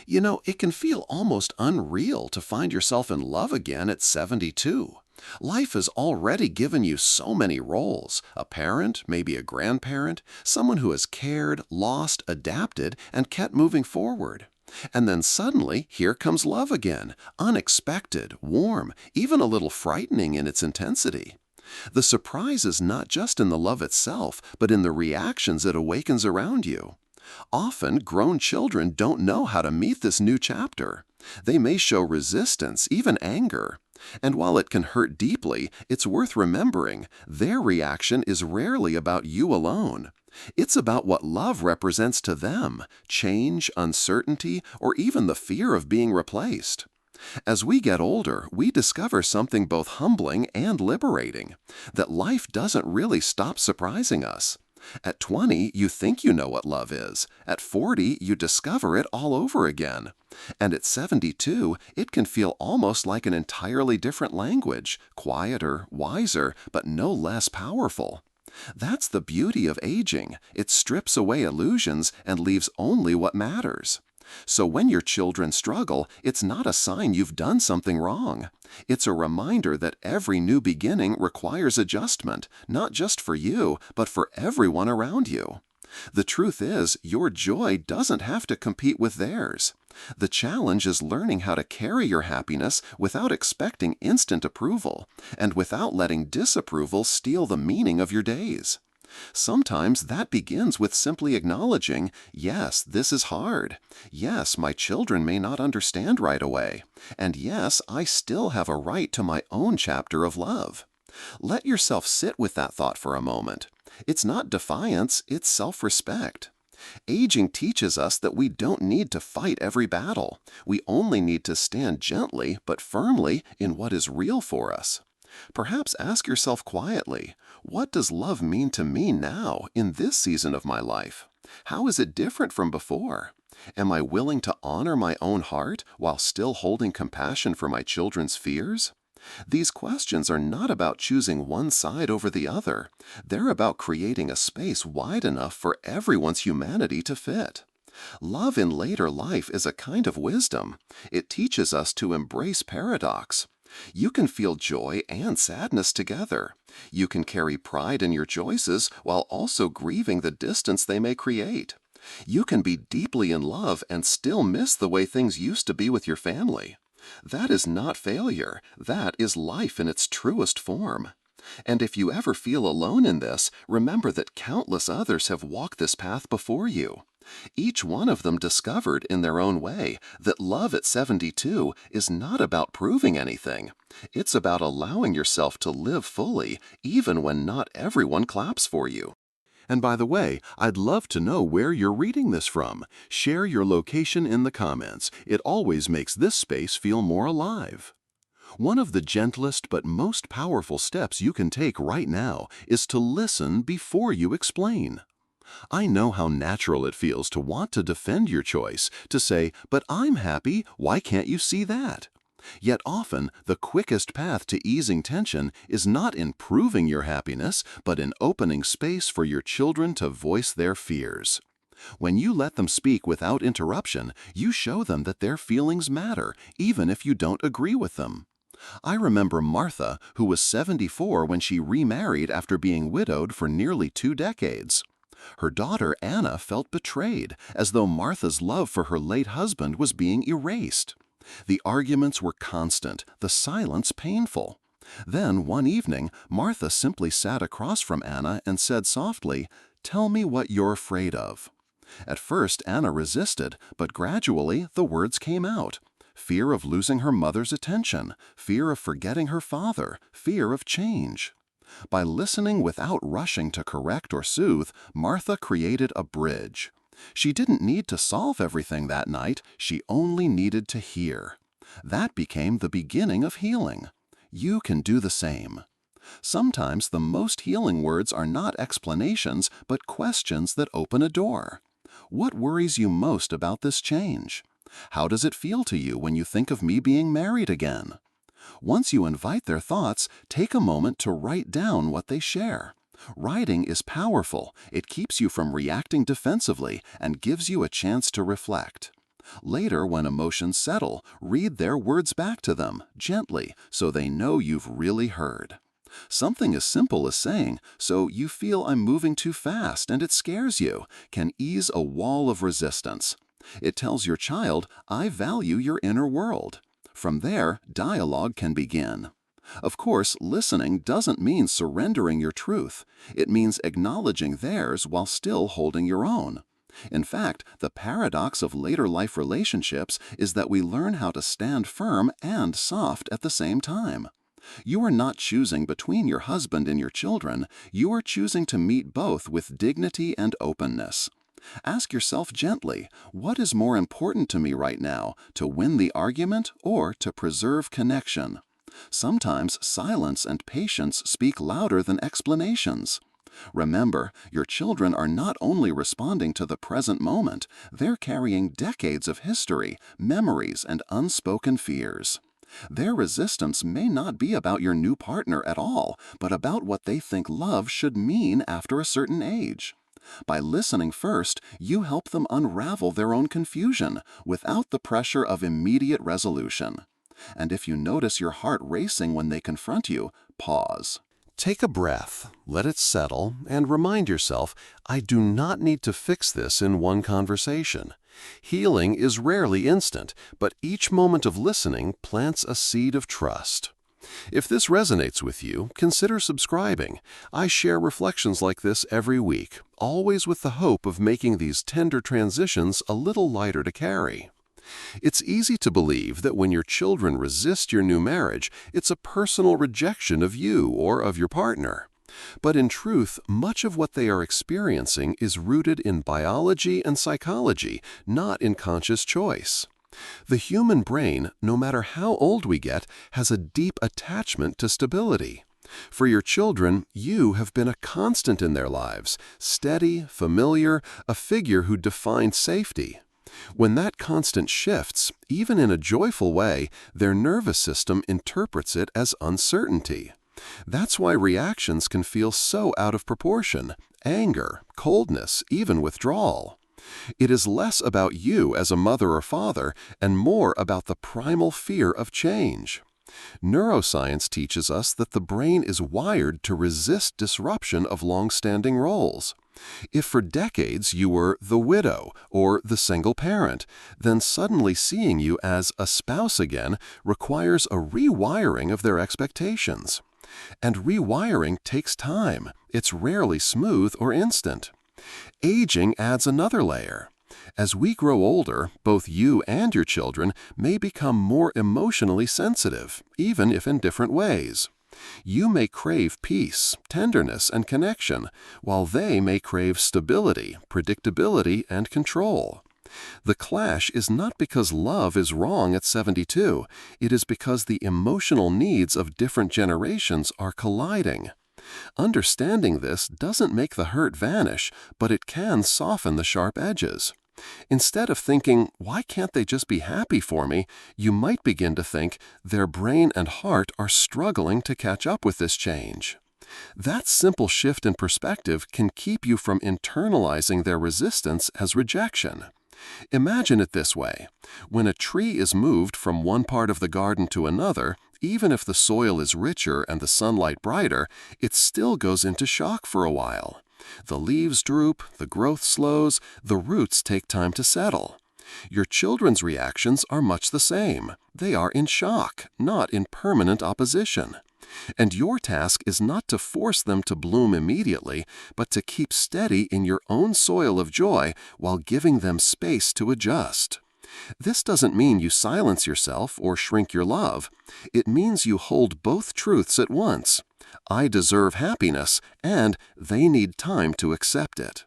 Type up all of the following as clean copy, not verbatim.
You know, it can feel almost unreal to find yourself in love again at 72. Life has already given you so many roles: a parent, maybe a grandparent, someone who has cared, lost, adapted, and kept moving forward. And then suddenly, here comes love again, unexpected, warm, even a little frightening in its intensity. The surprise is not just in the love itself, but in the reactions it awakens around you. Often, grown children don't know how to meet this new chapter. They may show resistance, even anger. And while it can hurt deeply, it's worth remembering their reaction is rarely about you alone. It's about what love represents to them: change, uncertainty, or even the fear of being replaced. As we get older, we discover something both humbling and liberating: that life doesn't really stop surprising us. At 20, you think you know what love is. At 40, you discover it all over again. And at 72, it can feel almost like an entirely different language, quieter, wiser, but no less powerful. That's the beauty of aging. It strips away illusions and leaves only what matters. So when your children struggle, it's not a sign you've done something wrong. It's a reminder that every new beginning requires adjustment, not just for you, but for everyone around you. The truth is, your joy doesn't have to compete with theirs. The challenge is learning how to carry your happiness without expecting instant approval, and without letting disapproval steal the meaning of your days. Sometimes that begins with simply acknowledging, yes, this is hard. Yes, my children may not understand right away. And yes, I still have a right to my own chapter of love. Let yourself sit with that thought for a moment. It's not defiance, it's self-respect. Aging teaches us that we don't need to fight every battle. We only need to stand gently but firmly in what is real for us. Perhaps ask yourself quietly, what does love mean to me now, in this season of my life? How is it different from before? Am I willing to honor my own heart while still holding compassion for my children's fears? These questions are not about choosing one side over the other. They're about creating a space wide enough for everyone's humanity to fit. Love in later life is a kind of wisdom. It teaches us to embrace paradox. You can feel joy and sadness together. You can carry pride in your choices while also grieving the distance they may create. You can be deeply in love and still miss the way things used to be with your family. That is not failure. That is life in its truest form. And if you ever feel alone in this, remember that countless others have walked this path before you. Each one of them discovered in their own way that love at 72 is not about proving anything. It's about allowing yourself to live fully, even when not everyone claps for you. And by the way, I'd love to know where you're reading this from. Share your location in the comments. It always makes this space feel more alive. One of the gentlest but most powerful steps you can take right now is to listen before you explain. I know how natural it feels to want to defend your choice, to say, "But I'm happy, why can't you see that?" Yet often, the quickest path to easing tension is not in proving your happiness, but in opening space for your children to voice their fears. When you let them speak without interruption, you show them that their feelings matter, even if you don't agree with them. I remember Martha, who was 74 when she remarried after being widowed for nearly 2 decades. Her daughter Anna felt betrayed, as though Martha's love for her late husband was being erased. The arguments were constant, the silence painful. Then, one evening, Martha simply sat across from Anna and said softly, "Tell me what you're afraid of." At first, Anna resisted, but gradually the words came out. Fear of losing her mother's attention, fear of forgetting her father, fear of change. By listening without rushing to correct or soothe, Martha created a bridge. She didn't need to solve everything that night, she only needed to hear. That became the beginning of healing. You can do the same. Sometimes the most healing words are not explanations, but questions that open a door. What worries you most about this change? How does it feel to you when you think of me being married again? Once you invite their thoughts, take a moment to write down what they share. Writing is powerful. It keeps you from reacting defensively and gives you a chance to reflect. Later, when emotions settle, read their words back to them, gently, so they know you've really heard. Something as simple as saying, "So you feel I'm moving too fast and it scares you," can ease a wall of resistance. It tells your child, "I value your inner world." From there, dialogue can begin. Of course, listening doesn't mean surrendering your truth. It means acknowledging theirs while still holding your own. In fact, the paradox of later life relationships is that we learn how to stand firm and soft at the same time. You are not choosing between your husband and your children. You are choosing to meet both with dignity and openness. Ask yourself gently, what is more important to me right now, to win the argument or to preserve connection? Sometimes silence and patience speak louder than explanations. Remember, your children are not only responding to the present moment, they're carrying decades of history, memories, and unspoken fears. Their resistance may not be about your new partner at all, but about what they think love should mean after a certain age. By listening first, you help them unravel their own confusion without the pressure of immediate resolution. And if you notice your heart racing when they confront you, pause. Take a breath, let it settle, and remind yourself, I do not need to fix this in one conversation. Healing is rarely instant, but each moment of listening plants a seed of trust. If this resonates with you, consider subscribing. I share reflections like this every week, always with the hope of making these tender transitions a little lighter to carry. It's easy to believe that when your children resist your new marriage, it's a personal rejection of you or of your partner. But in truth, much of what they are experiencing is rooted in biology and psychology, not in conscious choice. The human brain, no matter how old we get, has a deep attachment to stability. For your children, you have been a constant in their lives, steady, familiar, a figure who defined safety. When that constant shifts, even in a joyful way, their nervous system interprets it as uncertainty. That's why reactions can feel so out of proportion: anger, coldness, even withdrawal. It is less about you as a mother or father and more about the primal fear of change. Neuroscience teaches us that the brain is wired to resist disruption of long-standing roles. If for decades you were the widow or the single parent, then suddenly seeing you as a spouse again requires a rewiring of their expectations. And rewiring takes time. It's rarely smooth or instant. Aging adds another layer. As we grow older, both you and your children may become more emotionally sensitive, even if in different ways. You may crave peace, tenderness, and connection, while they may crave stability, predictability, and control. The clash is not because love is wrong at 72, it is because the emotional needs of different generations are colliding. Understanding this doesn't make the hurt vanish, but it can soften the sharp edges. Instead of thinking, why can't they just be happy for me, you might begin to think, their brain and heart are struggling to catch up with this change. That simple shift in perspective can keep you from internalizing their resistance as rejection. Imagine it this way. When a tree is moved from one part of the garden to another, even if the soil is richer and the sunlight brighter, it still goes into shock for a while. The leaves droop, the growth slows, the roots take time to settle. Your children's reactions are much the same. They are in shock, not in permanent opposition. And your task is not to force them to bloom immediately, but to keep steady in your own soil of joy while giving them space to adjust. This doesn't mean you silence yourself or shrink your love. It means you hold both truths at once. I deserve happiness, and they need time to accept it.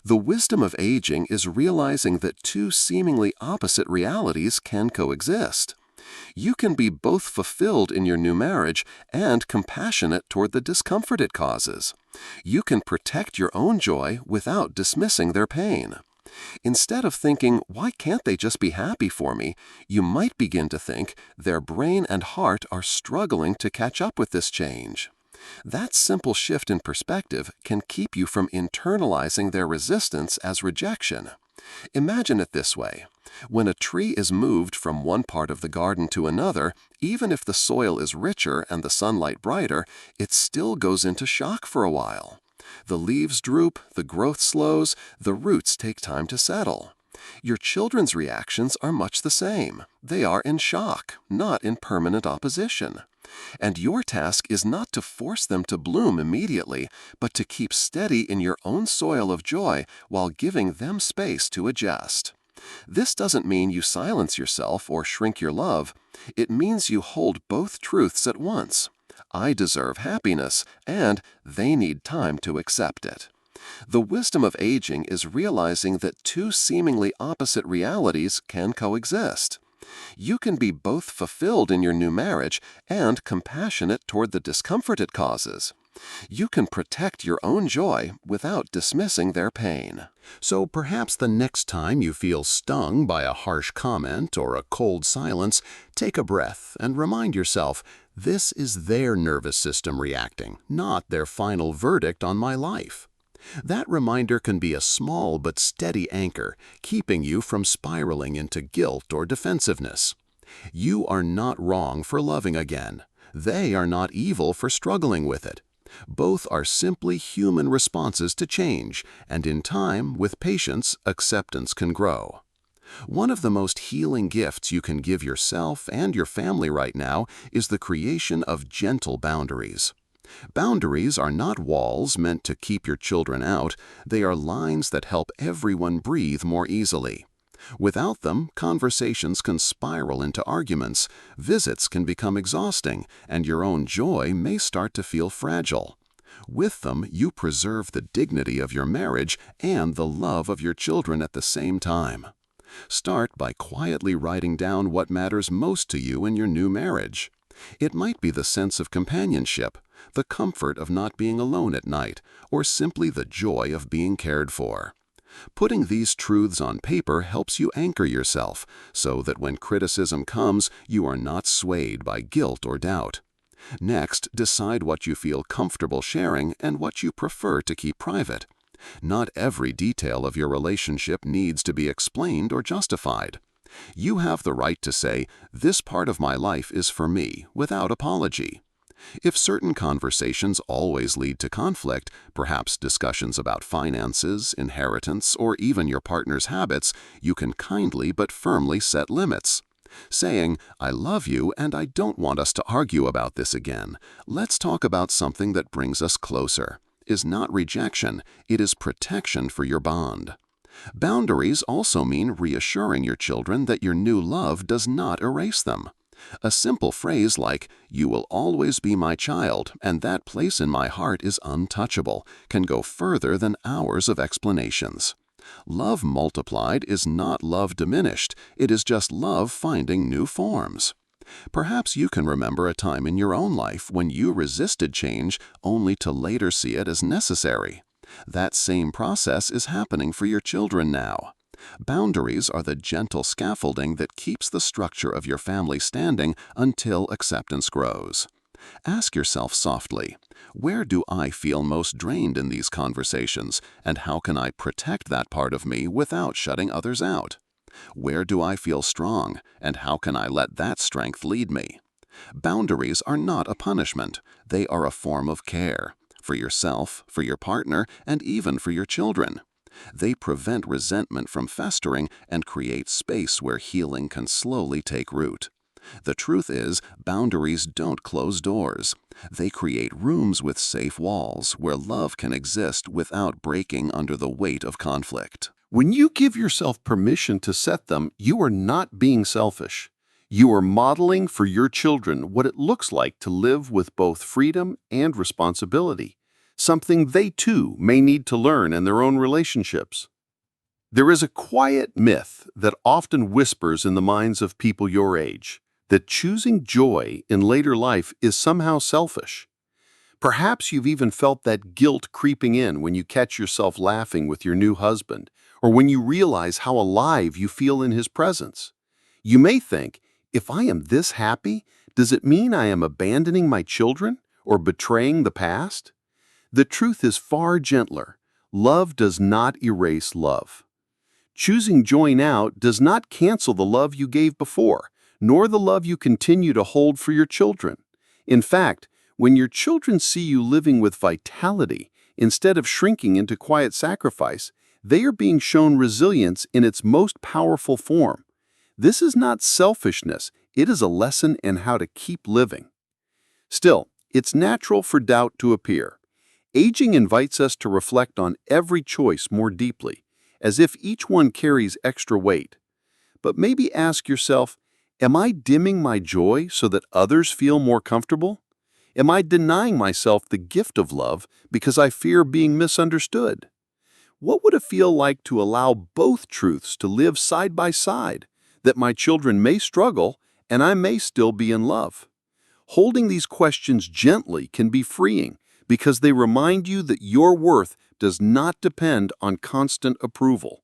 The wisdom of aging is realizing that two seemingly opposite realities can coexist. You can be both fulfilled in your new marriage and compassionate toward the discomfort it causes. You can protect your own joy without dismissing their pain. Instead of thinking, why can't they just be happy for me, you might begin to think, their brain and heart are struggling to catch up with this change. That simple shift in perspective can keep you from internalizing their resistance as rejection. Imagine it this way. When a tree is moved from one part of the garden to another, even if the soil is richer and the sunlight brighter, it still goes into shock for a while. The leaves droop, the growth slows, the roots take time to settle. Your children's reactions are much the same. They are in shock, not in permanent opposition. And your task is not to force them to bloom immediately, but to keep steady in your own soil of joy while giving them space to adjust. This doesn't mean you silence yourself or shrink your love. It means you hold both truths at once. I deserve happiness, and they need time to accept it. The wisdom of aging is realizing that two seemingly opposite realities can coexist. You can be both fulfilled in your new marriage and compassionate toward the discomfort it causes. You can protect your own joy without dismissing their pain. So perhaps the next time you feel stung by a harsh comment or a cold silence, take a breath and remind yourself, this is their nervous system reacting, not their final verdict on my life. That reminder can be a small but steady anchor, keeping you from spiraling into guilt or defensiveness. You are not wrong for loving again. They are not evil for struggling with it. Both are simply human responses to change, and in time, with patience, acceptance can grow. One of the most healing gifts you can give yourself and your family right now is the creation of gentle boundaries. Boundaries are not walls meant to keep your children out, they are lines that help everyone breathe more easily. Without them, conversations can spiral into arguments, visits can become exhausting, and your own joy may start to feel fragile. With them, you preserve the dignity of your marriage and the love of your children at the same time. Start by quietly writing down what matters most to you in your new marriage. It might be the sense of companionship, the comfort of not being alone at night, or simply the joy of being cared for. Putting these truths on paper helps you anchor yourself, so that when criticism comes, you are not swayed by guilt or doubt. Next, decide what you feel comfortable sharing and what you prefer to keep private. Not every detail of your relationship needs to be explained or justified. You have the right to say, "This part of my life is for me," without apology. If certain conversations always lead to conflict, perhaps discussions about finances, inheritance, or even your partner's habits, you can kindly but firmly set limits. Saying, "I love you and I don't want us to argue about this again. Let's talk about something that brings us closer," is not rejection, it is protection for your bond. Boundaries also mean reassuring your children that your new love does not erase them. A simple phrase like, "You will always be my child, and that place in my heart is untouchable," can go further than hours of explanations. Love multiplied is not love diminished, it is just love finding new forms. Perhaps you can remember a time in your own life when you resisted change only to later see it as necessary. That same process is happening for your children now. Boundaries are the gentle scaffolding that keeps the structure of your family standing until acceptance grows. Ask yourself softly, where do I feel most drained in these conversations, and how can I protect that part of me without shutting others out? Where do I feel strong, and how can I let that strength lead me? Boundaries are not a punishment, they are a form of care, for yourself, for your partner, and even for your children. They prevent resentment from festering and create space where healing can slowly take root. The truth is, boundaries don't close doors. They create rooms with safe walls where love can exist without breaking under the weight of conflict. When you give yourself permission to set them, you are not being selfish. You are modeling for your children what it looks like to live with both freedom and responsibility, something they too may need to learn in their own relationships. There is a quiet myth that often whispers in the minds of people your age, that choosing joy in later life is somehow selfish. Perhaps you've even felt that guilt creeping in when you catch yourself laughing with your new husband, or when you realize how alive you feel in his presence. You may think, if I am this happy, does it mean I am abandoning my children or betraying the past? The truth is far gentler. Love does not erase love. Choosing joy now does not cancel the love you gave before, nor the love you continue to hold for your children. In fact, when your children see you living with vitality instead of shrinking into quiet sacrifice, they are being shown resilience in its most powerful form. This is not selfishness, it is a lesson in how to keep living. Still, it's natural for doubt to appear. Aging invites us to reflect on every choice more deeply, as if each one carries extra weight. But maybe ask yourself, am I dimming my joy so that others feel more comfortable? Am I denying myself the gift of love because I fear being misunderstood? What would it feel like to allow both truths to live side by side, that my children may struggle and I may still be in love? Holding these questions gently can be freeing because they remind you that your worth does not depend on constant approval.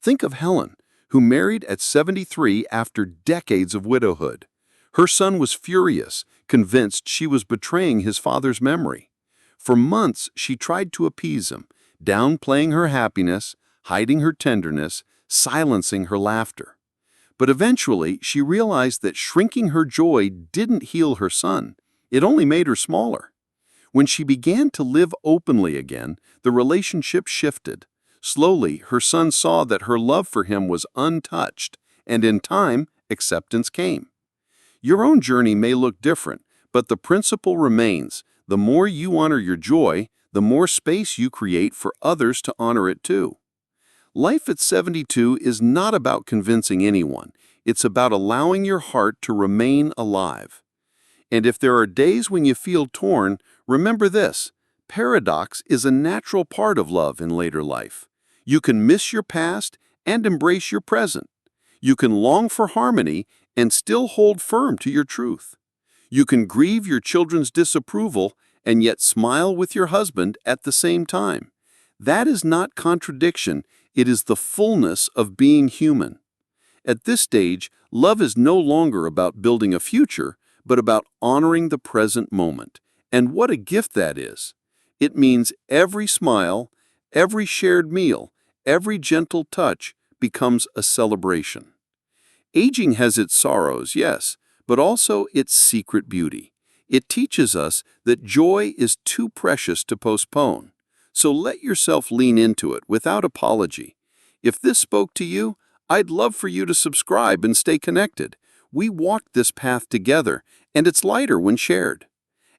Think of Helen, who married at 73 after decades of widowhood. Her son was furious, convinced she was betraying his father's memory. For months, she tried to appease him, downplaying her happiness, hiding her tenderness, silencing her laughter. But eventually, she realized that shrinking her joy didn't heal her son. It only made her smaller. When she began to live openly again, the relationship shifted. Slowly, her son saw that her love for him was untouched, and in time, acceptance came. Your own journey may look different, but the principle remains. The more you honor your joy, the more space you create for others to honor it too. Life at 72 is not about convincing anyone. It's about allowing your heart to remain alive. And if there are days when you feel torn, remember this: paradox is a natural part of love in later life. You can miss your past and embrace your present. You can long for harmony and still hold firm to your truth. You can grieve your children's disapproval and yet smile with your husband at the same time. That is not contradiction, it is the fullness of being human. At this stage, love is no longer about building a future, but about honoring the present moment. And what a gift that is! It means every smile, every shared meal, every gentle touch becomes a celebration. Aging has its sorrows, yes, but also its secret beauty. It teaches us that joy is too precious to postpone. So let yourself lean into it without apology. If this spoke to you, I'd love for you to subscribe and stay connected. We walked this path together, and it's lighter when shared.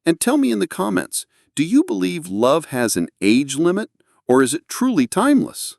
And tell me in the comments, do you believe love has an age limit, or is it truly timeless?